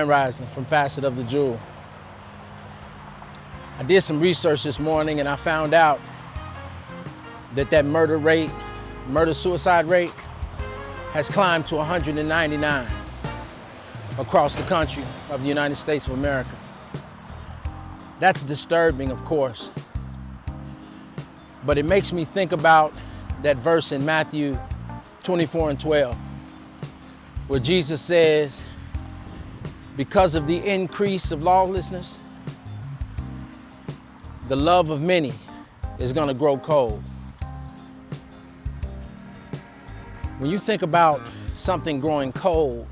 Grand Rising from Facet of the Jewel. I did some research this morning and I found out that murder-suicide rate has climbed to 199 across the country of the United States of America. That's disturbing, of course, but it makes me think about that verse in Matthew 24:12, where Jesus says, because of the increase of lawlessness, the love of many is going to grow cold. When you think about something growing cold,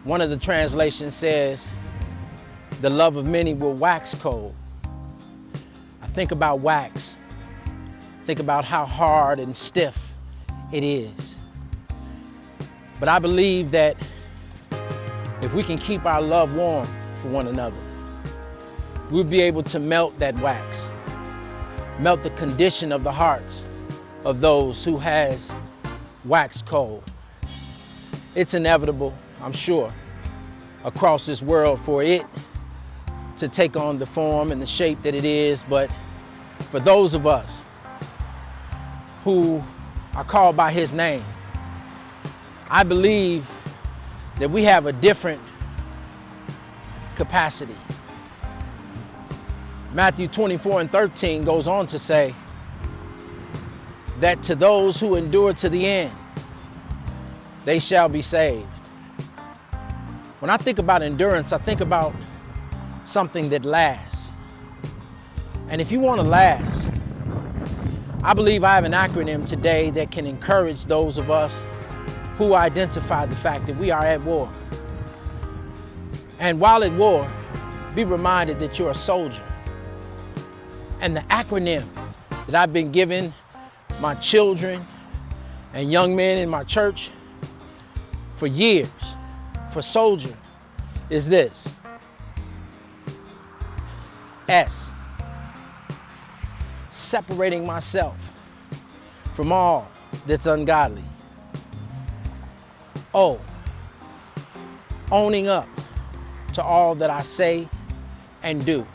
one of the translations says, the love of many will wax cold. I think about wax. Think about how hard and stiff it is. But I believe that if we can keep our love warm for one another, we'll be able to melt that wax, melt the condition of the hearts of those who has waxed cold. It's inevitable, I'm sure, across this world for it to take on the form and the shape that it is, but for those of us who are called by His name, I believe that we have a different capacity. Matthew 24:13 goes on to say that to those who endure to the end, they shall be saved. When I think about endurance, I think about something that lasts. And if you want to last, I believe I have an acronym today that can encourage those of us who identify the fact that we are at war. And while at war, be reminded that you're a soldier. And the acronym that I've been giving my children and young men in my church for years for soldier is this: S, separating myself from all that's ungodly. O, owning up to all that I say and do.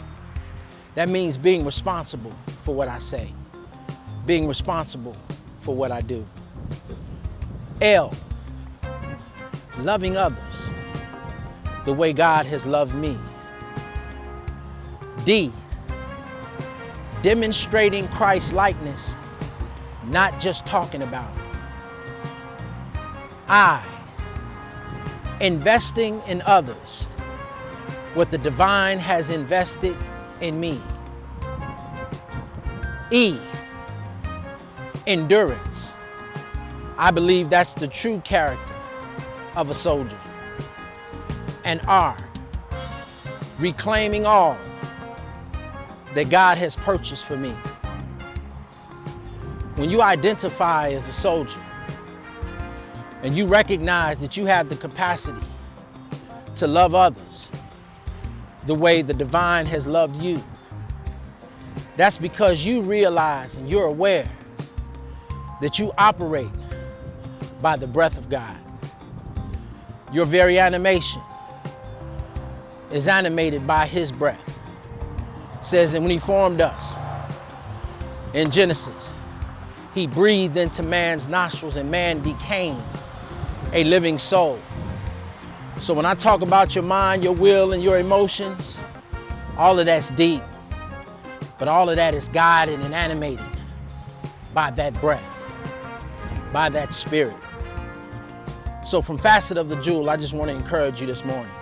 That means being responsible for what I say, being responsible for what I do. L, loving others the way God has loved me. D, demonstrating Christ's likeness, not just talking about it. I, investing in others what the divine has invested in me. E, endurance. I believe that's the true character of a soldier. And R, reclaiming all that God has purchased for me. When you identify as a soldier and you recognize that you have the capacity to love others the way the divine has loved you, that's because you realize and you're aware that you operate by the breath of God. Your very animation is animated by His breath. It says that when He formed us in Genesis, He breathed into man's nostrils and man became a living soul. So when I talk about your mind, your will, and your emotions, all of that's deep. But all of that is guided and animated by that breath, by that spirit. So from Facet of the Jewel, I just want to encourage you this morning.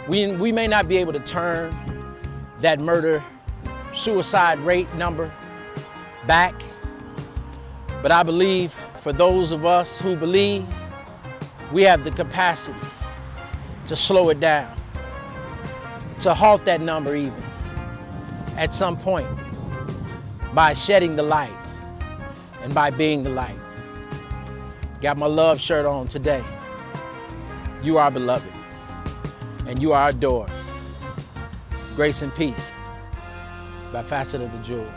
We may not be able to turn that murder-suicide rate number back, but I believe for those of us who believe, we have the capacity to slow it down, to halt that number even at some point by shedding the light and by being the light. Got my love shirt on today. You are beloved and you are adored. Grace and peace by Facet of the Jewel.